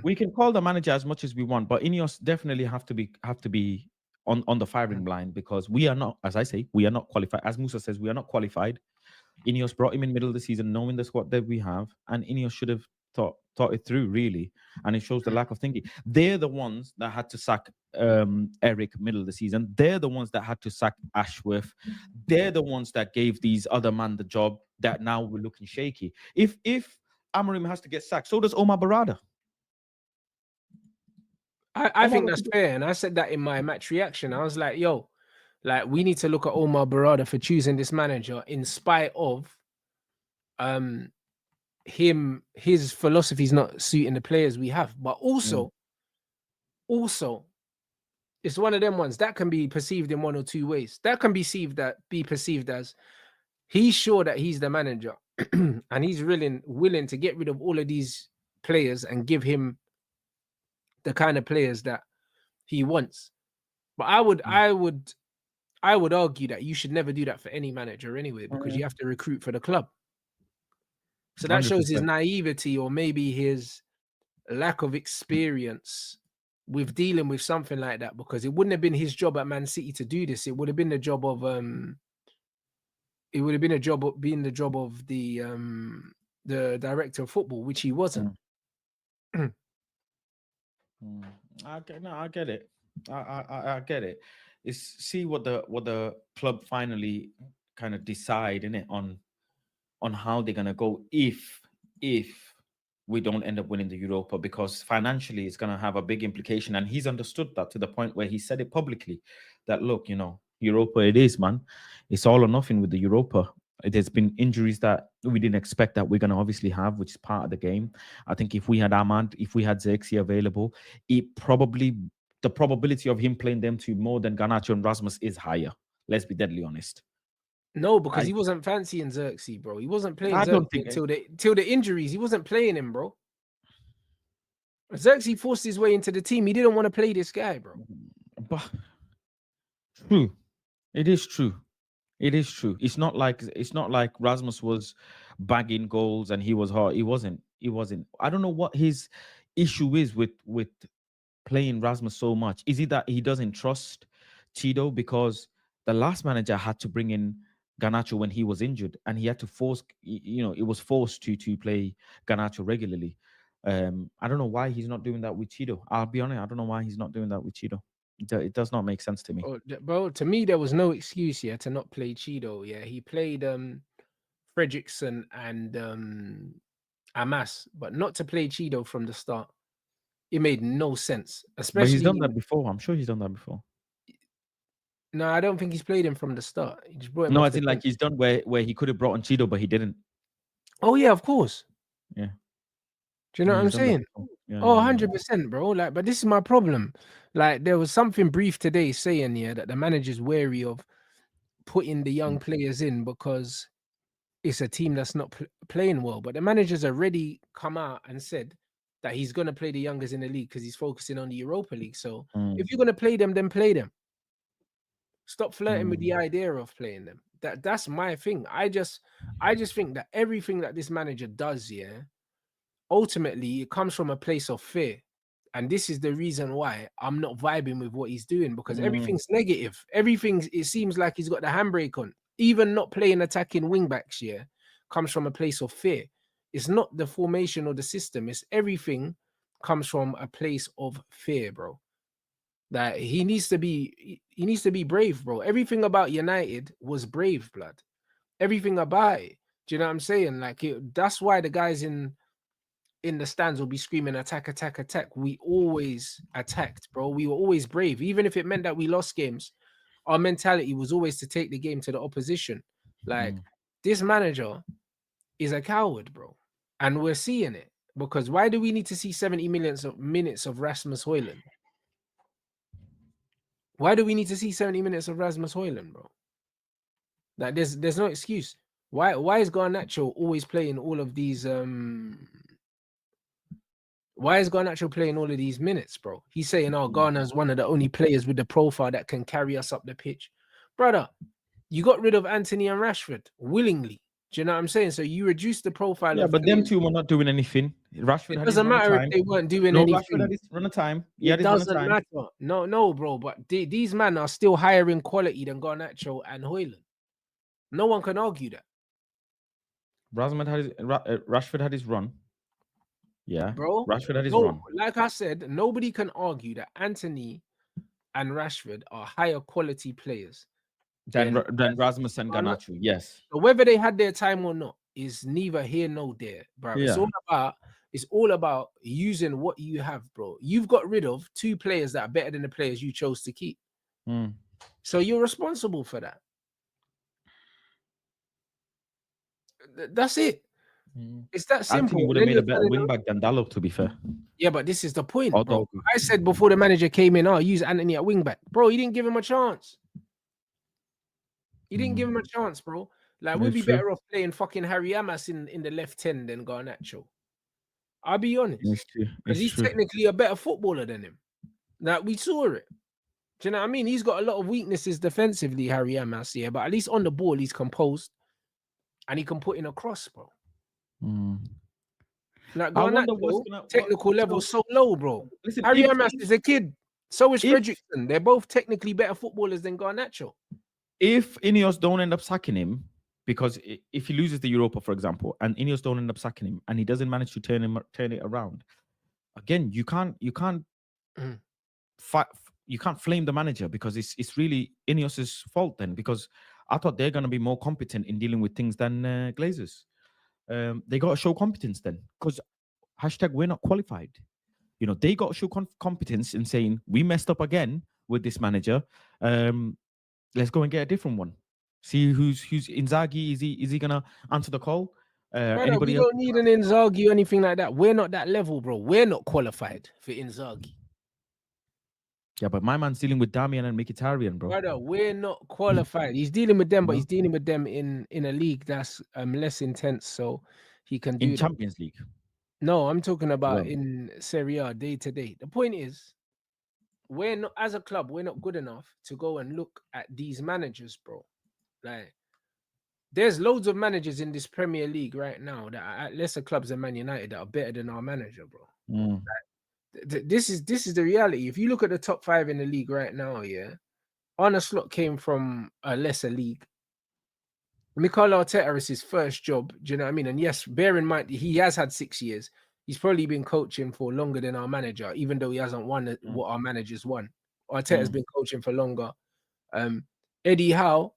We can call the manager as much as we want, but Ineos definitely have to be on the firing line, because we are not, as I say, we are not qualified. As Musa says, we are not qualified. Ineos brought him in middle of the season, knowing the squad that we have, and Ineos should have thought it through really, and it shows the lack of thinking. They're the ones that had to sack Eric middle of the season. They're the ones that had to sack Ashworth. They're the ones that gave these other man the job that now we're looking shaky. If Amorim has to get sacked, so does Omar Barada. I think that's fair, and I said that in my match reaction. I was like, yo, like we need to look at Omar Barada for choosing this manager in spite of his philosophy is not suiting the players we have, but also it's one of them ones that can be perceived in one or two ways. That can be perceived as he's sure that he's the manager and he's willing to get rid of all of these players and give him the kind of players that he wants. But I would argue that you should never do that for any manager anyway, because you have to recruit for the club. So that 100%. Shows his naivety, or maybe his lack of experience with dealing with something like that, because it wouldn't have been his job at Man City to do this. It would have been the job of being the job of the director of football, which he wasn't. I get it. I get it. It's see what the club finally kind of decide in it on how they're gonna go if we don't end up winning the Europa, because financially it's gonna have a big implication, and he's understood that to the point where he said it publicly that look, Europa it is, man. It's all or nothing with the Europa. There's been injuries that we didn't expect that we're going to obviously have, which is part of the game. I think if we had Ahmad, if we had Xerxes available, the probability of him playing them two more than Garnacho and Rasmus is higher. Let's be deadly honest. No, because he wasn't fancying Xerxes, bro. He wasn't playing Xerxes till the injuries. He wasn't playing him, bro. Xerxes forced his way into the team. He didn't want to play this guy, bro. But true. It is true. It is true. It's not like Rasmus was bagging goals and he was hard. He wasn't. I don't know what his issue is with playing Rasmus so much. Is it that he doesn't trust Cheeto? Because the last manager had to bring in Garnacho when he was injured, and he had to force. It was forced to play Garnacho regularly. I don't know why he's not doing that with Cheeto. I'll be honest. I don't know why he's not doing that with Cheeto. It does not make sense to me. Bro, to me, there was no excuse here to not play Cheeto. Yeah, he played Fredrickson and Amas, but not to play Cheeto from the start. It made no sense. Especially, but he's done that before. I'm sure he's done that before. No, I don't think he's played him from the start. He just brought him. No, I think like he's done where he could have brought on Cheeto, but he didn't. Oh yeah, of course. Yeah. Do you know what I'm saying? Yeah, 100%, bro. Like, but this is my problem. Like, there was something brief today saying that the manager's wary of putting the young players in because it's a team that's not playing well. But the manager's already come out and said that he's going to play the youngest in the league because he's focusing on the Europa League. So if you're going to play them, then play them. Stop flirting with the idea of playing them. That's my thing. I just think that everything that this manager does, ultimately it comes from a place of fear. And this is the reason why I'm not vibing with what he's doing, because everything's negative. It seems like he's got the handbrake on. Even not playing attacking wing backs comes from a place of fear. It's not the formation or the system. It's everything comes from a place of fear, bro. That he needs to be brave, bro. Everything about United was brave, blood. Everything about it. Do you know what I'm saying? Like that's why the guys in the stands will be screaming attack, attack, attack. We always attacked, bro. We were always brave. Even if it meant that we lost games, our mentality was always to take the game to the opposition. Like this manager is a coward, bro. And we're seeing it. Because why do we need to see 70 minutes of Rasmus Højlund? Why do we need to see 70 minutes of Rasmus Højlund, bro? Like there's no excuse. Why is Garnacho always playing all of these Why is Garnacho playing all of these minutes, bro? He's saying, Garna's one of the only players with the profile that can carry us up the pitch. Brother, you got rid of Anthony and Rashford willingly. Do you know what I'm saying? So you reduce the profile Yeah, of but them players. two were not doing anything. Rashford It had his doesn't run of matter if time. they weren't doing No, Rashford had anything. his run of time. He It had his run of doesn't time. matter. No, bro. But these men are still higher in quality than Garnacho and Højlund. No one can argue that. Rashford had his run. Yeah, Bro. Rashford had his No, run. like I said, nobody can argue that Anthony and Rashford are higher quality players than Rasmus and Garnacho. Garnacho. Yes. So whether they had their time or not is neither here nor there, bro. Yeah. It's all about using what you have, bro. You've got rid of two players that are better than the players you chose to keep. So you're responsible for that. That's it. It's that simple. Anthony would have made a better wing back than Dallo, to be fair. Yeah, but this is the point, Or bro. Dogu. I said before the manager came in, use Anthony at wing back. Bro, he didn't give him a chance. He didn't give him a chance, bro. Like, we'd be better off playing fucking Harry Amas in the left 10 than Garnacho. I'll be honest. Because he's technically a better footballer than him. Like, we saw it. Do you know what I mean? He's got a lot of weaknesses defensively, Harry Amas, yeah, but at least on the ball, he's composed. And he can put in a cross, bro. Like, Garnacho, technical level so low, bro. Listen, Harry Amas is a kid. So is Fredrickson. They're both technically better footballers than Garnacho. If Ineos don't end up sacking him, because if he loses the Europa, for example, and Ineos don't end up sacking him, and he doesn't manage to turn it around, again, you can't flame the manager, because it's really Ineos's fault then, because I thought they're going to be more competent in dealing with things than Glazers. They got to show competence then, because #we're not qualified. You know, they got to show competence in saying, we messed up again with this manager. Let's go and get a different one. See who's Inzaghi. Is he gonna answer the call? Anybody else? Don't need an Inzaghi or anything like that. We're not that level, bro. We're not qualified for Inzaghi. Yeah, but my man's dealing with Damian and Mkhitaryan, bro. Brother, we're not qualified. He's dealing with them, but he's dealing with them in a league that's less intense, so he can do in Champions League. No, I'm talking about in Serie A day to day. The point is, we're not, as a club, we're not good enough to go and look at these managers, bro. Like, there's loads of managers in this Premier League right now that are at lesser clubs than Man United that are better than our manager, bro. Like, this is the reality. If you look at the top 5 in the league right now, yeah, Arne Slot came from a lesser league. Mikel Arteta is his first job. Do you know what I mean? And yes, bear in mind, he has had 6 years. He's probably been coaching for longer than our manager, even though he hasn't won what our managers won. Arteta's been coaching for longer. Eddie Howe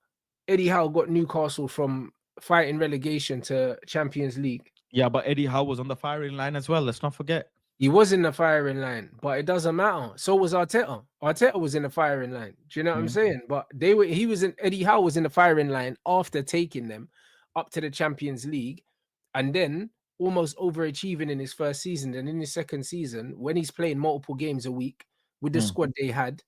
got Newcastle from fighting relegation to Champions League. Yeah, but Eddie Howe was on the firing line as well. Let's not forget. He was in the firing line, but it doesn't matter. So was Arteta. Arteta was in the firing line. Do you know what I'm saying? But Eddie Howe was in the firing line after taking them up to the Champions League, and then almost overachieving in his first season. And in his second season, when he's playing multiple games a week with the squad they had,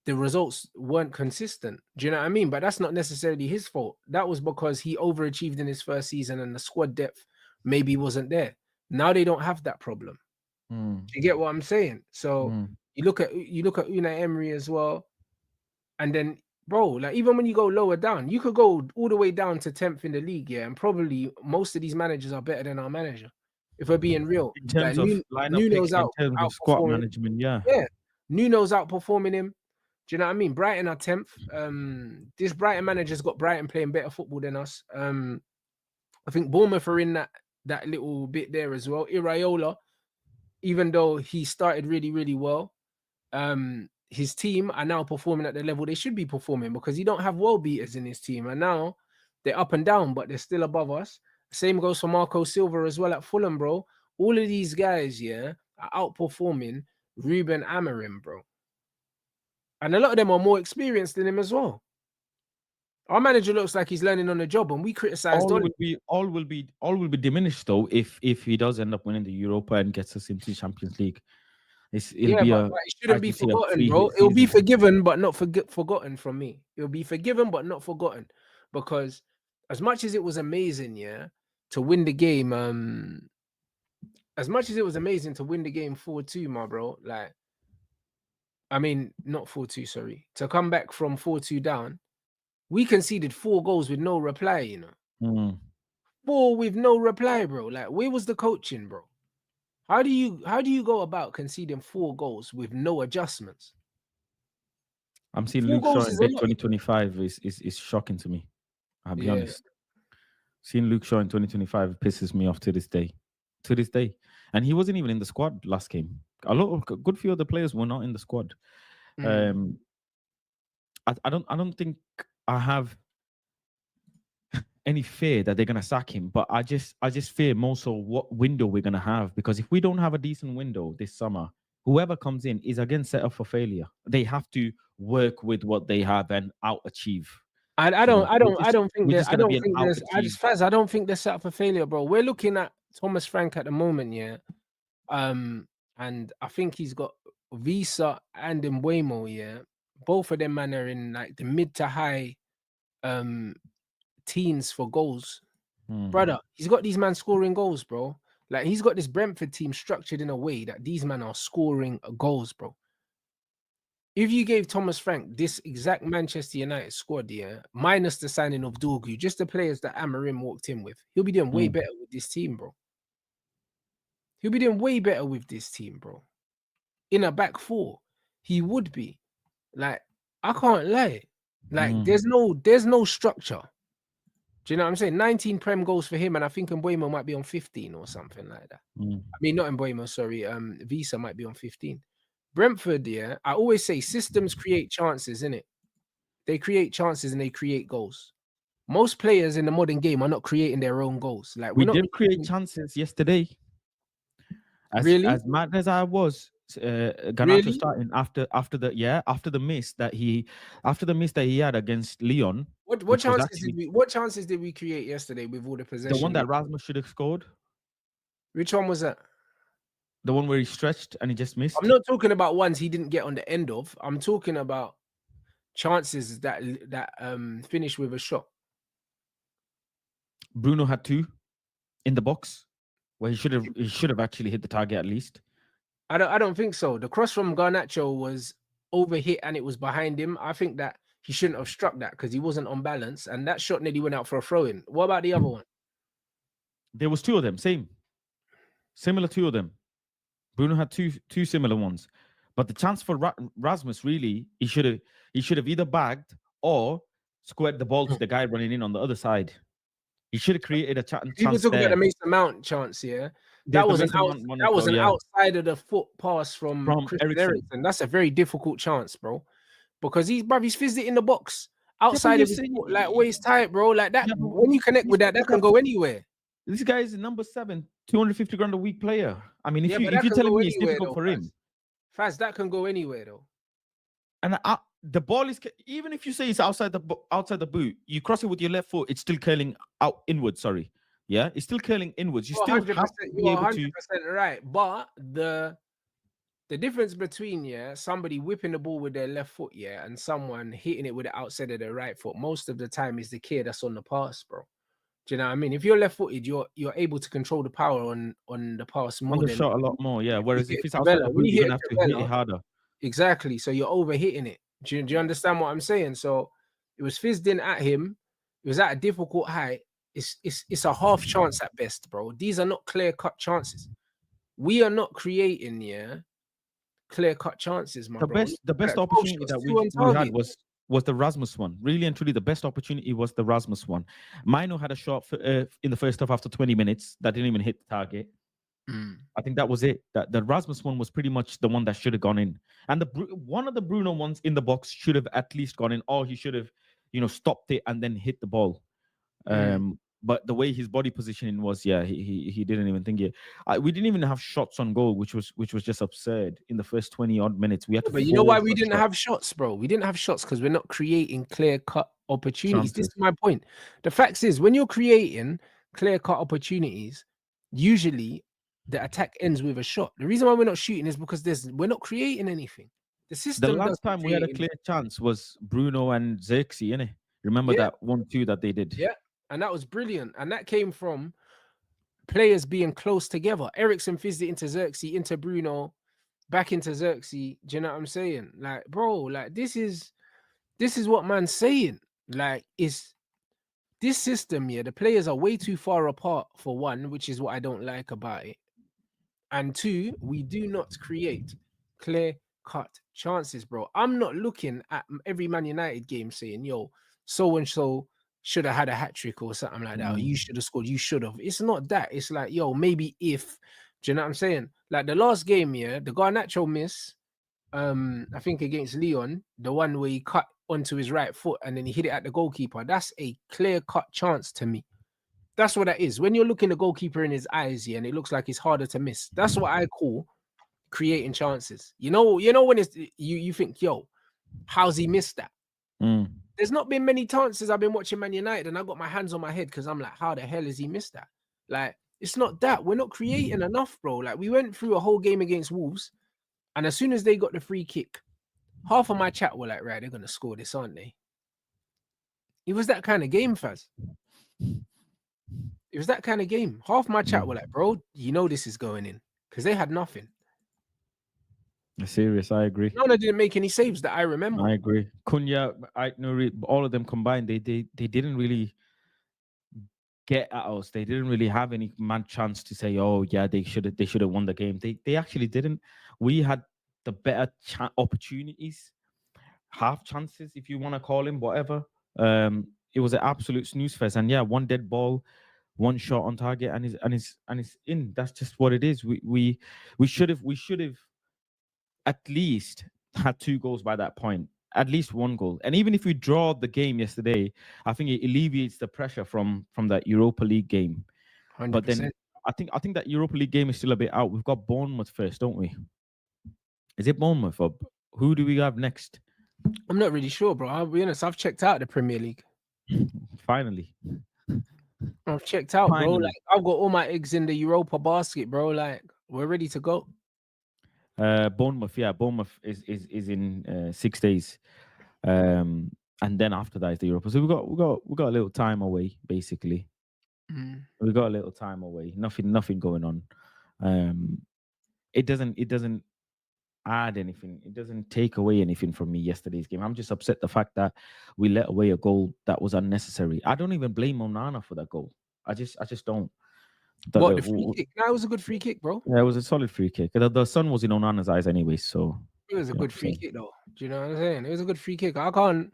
the results weren't consistent. Do you know what I mean? But that's not necessarily his fault. That was because he overachieved in his first season and the squad depth maybe wasn't there. Now they don't have that problem. You get what I'm saying? So you look at Unai Emery as well, and then, bro, like, even when you go lower down, you could go all the way down to 10th in the league, yeah, and probably most of these managers are better than our manager, if we're being real. In terms like, of lineup picks, in terms of squad management, yeah, Nuno's outperforming him. Do you know what I mean? Brighton are 10th. This Brighton manager's got Brighton playing better football than us. I think Bournemouth are in that little bit there as well. Iraola, even though he started really, really well, his team are now performing at the level they should be performing, because he don't have world beaters in his team. And now they're up and down, but they're still above us. Same goes for Marco Silva as well at Fulham, bro. All of these guys, yeah, are outperforming Ruben Amorim, bro. And a lot of them are more experienced than him as well. Our manager looks like he's learning on the job, and we criticize. All will be diminished though if he does end up winning the Europa and gets us into the Champions League. It shouldn't be forgotten, bro. It'll be forgiven, but not forgotten from me. It'll be forgiven, but not forgotten, because as much as it was amazing, yeah, to win the game, as much as it was amazing to win the game 4-2, my bro, like, I mean, not 4-2, sorry, to come back from 4-2 down, we conceded 4 goals with no reply, you know. Mm. 4 with no reply, bro. Like, where was the coaching, bro? How do you go about conceding 4 goals with no adjustments? I'm seeing 4 Luke Shaw goals in is a this lot. 2025 is shocking to me. I'll be Yeah. honest. Seeing Luke Shaw in 2025 pisses me off to this day. To this day. And he wasn't even in the squad last game. A lot of good few of the players were not in the squad. Mm. I don't think I have any fear that they're gonna sack him, but I just fear more so what window we're gonna have, because if we don't have a decent window this summer, whoever comes in is again set up for failure. They have to work with what they have and out achieve. I You don't know, I don't I don't think we're that just I gonna don't be an think out there's achieve. I don't think they're set up for failure, bro. We're looking at Thomas Frank at the moment, yeah. And I think he's got Visa and Mbuemo, yeah. Both of them man are in like the mid to high um teens for goals. Brother, he's got these men scoring goals, bro. Like he's got this Brentford team structured in a way that these men are scoring goals, bro. If you gave Thomas Frank this exact Manchester United squad, yeah, minus the signing of Dorgu, just the players that Amarim walked in with, he'll be doing way better with this team, bro. He'll be doing way better with this team, bro. In a back 4, he would be. Like, I can't lie. Like, there's no structure. Do you know what I'm saying? 19 Prem goals for him, and I think Mbuemo might be on 15 or something like that. I mean, not Mbuemo, sorry. Visa might be on 15. Brentford, yeah, I always say systems create chances, innit? They create chances and they create goals. Most players in the modern game are not creating their own goals. Like, We we're not did create chances yesterday. really, As mad as I was, Garnacho really. starting after the miss that he had against Leon, What which was chances actually did we create yesterday with all the the one possession? that Rasmus should have scored, Which one was that? the one where he stretched and he just I'm missed. not talking about ones he didn't get on the end of. I'm talking about chances that finish with a shot. Bruno had 2 in the box where he should have actually hit the target at least. I don't think so. The cross from Garnacho was overhit and it was behind him. I think that he shouldn't have struck that because he wasn't on balance, and that shot nearly went out for a throw-in. What about the other one? There was 2 of them, similar 2 of them. Bruno had two similar ones, but the chance for Rasmus really he should have either bagged or squared the ball to the guy running in on the other side. He should have created a People chance talk about there. the Mason Mount chance, yeah. There's the Mason Mount one as That was well, an yeah, outside of the foot pass from from Christian Ericsson. Eriksen. That's a very difficult chance, bro. Because he's fizzed it in the box Yeah, but outside you're of his saying, foot, like waist tight, bro. Like that, yeah, but when you connect with that, that can go anywhere. this guy is number 7, 250 grand a week player. I mean, Yeah, but if that you're can telling go me it's anywhere difficult though, for him, Faz, that can go anywhere though. and the ball is, even if you say it's outside the boot, you cross it with your left foot, it's still curling out inwards. Sorry, yeah, it's still curling inwards. You You're still 100%, have to be you are able to. 100% right. But the difference between somebody whipping the ball with their left foot, and someone hitting it with the outside of their right foot, most of the time is the kid that's on the pass, bro. Do you know what I mean? If you're left-footed, you're able to control the power on the pass On more the than shot a lot more, yeah. we Whereas hit if it's outside Travella. the When boot, you you're hit gonna have to hit it Travella, harder. exactly. So you're overhitting it. Do you understand what I'm saying? So it was fizzed in at him. It was at a difficult height. It's a half chance at best, bro. These are not clear-cut chances. We are not creating, clear-cut chances, my bro. The best 12 opportunity shots, that 2 on we had target. was the Rasmus one. Really and truly, the best opportunity was the Rasmus one. Mino had a shot in the first half after 20 minutes that didn't even hit the target. I think that was it. That the Rasmus one was pretty much the one that should have gone in, and one of the Bruno ones in the box should have at least gone in, or he should have, stopped it and then hit the ball. But the way his body positioning was, yeah, he didn't even think it. We didn't even have shots on goal, which was just absurd. In the first 20 odd minutes, we had But you know why we didn't have shots, bro? We didn't have shots because we're not creating clear-cut opportunities. This is my point. The fact is, when you're creating clear-cut opportunities, usually the attack ends with a shot. The reason why we're not shooting is because we're not creating anything. The The system last doesn't time we had a create clear chance was Bruno and Xerxes, innit? Remember that 1-2 that they did? Yeah, and that was brilliant. And that came from players being close together. Ericsson fizzed it into Xerxes, into Bruno, back into Xerxes. Do you know what I'm saying? Like, bro, like this is what man's saying. Like, this system, yeah, the players are way too far apart for one, which is what I don't like about it. And two, we do not create clear-cut chances, bro. I'm not looking at every Man United game saying, yo, so and so should have had a hat trick or something like that. Or you should have scored, you should have. It's not that. It's like, yo, maybe if. Do you know what I'm saying? Like the last game, yeah, the Garnacho miss, I think against Leon, the one where he cut onto his right foot and then he hit it at the goalkeeper. That's a clear-cut chance to me. That's what that is. When you're looking the goalkeeper in his eyes, yeah, and it looks like it's harder to miss. That's what I call creating chances. You know when it's you think, yo, how's he missed that? There's not been many chances I've been watching Man United and I got my hands on my head because I'm like, how the hell has he missed that? Like, it's not that. We're not creating enough, bro. Like, we went through a whole game against Wolves, and as soon as they got the free kick, half of my chat were like, right, they're gonna score this, aren't they? It was that kind of game, Faz. It was that kind of game. Half my chat were like, bro, you know this is going in. Because they had nothing. Serious, I agree. No, they didn't make any saves that I remember. I agree. Cunha, all of them combined, they didn't really get at us. They didn't really have any chance to say, oh yeah, they should have won the game. They actually didn't. We had the better opportunities, half chances, if you want to call them, whatever. It was an absolute snooze fest, and yeah, one dead ball, one shot on target, and it's in. That's just what it is. We should have at least had 2 goals by that point, at least 1 goal. And even if we draw the game yesterday, I think it alleviates the pressure from that Europa League game. 100%. But then I think that Europa League game is still a bit out. We've got Bournemouth first, don't we? Is it Bournemouth or who do we have next? I'm not really sure, bro. I'll be honest. I've checked out the Premier League. Finally. I've checked out, bro. Like, I've got all my eggs in the Europa basket, bro. Like, we're ready to go. Bournemouth, yeah. Bournemouth is in 6 days. And then after that is the Europa. So we got a little time away, basically. We got a little time away. Nothing going on. It doesn't add anything. It doesn't take away anything from me yesterday's game. I'm just upset the fact that we let away a goal that was unnecessary. I don't even blame Onana for that goal. I just don't. The free kick? No, it was a good free kick, bro. Yeah, it was a solid free kick. The sun was in Onana's eyes anyway, so it was a good free kick, though. Do you know what I'm saying? It was a good free kick. I can't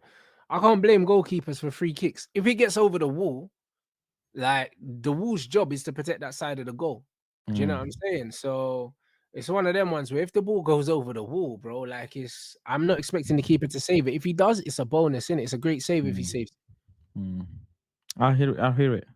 blame goalkeepers for free kicks. If it gets over the wall, like, the wall's job is to protect that side of the goal. Do you know what I'm saying? So it's one of them ones where if the ball goes over the wall, bro, like, I'm not expecting the keeper to save it. If he does, it's a bonus, innit? It's a great save if he saves it. I hear it.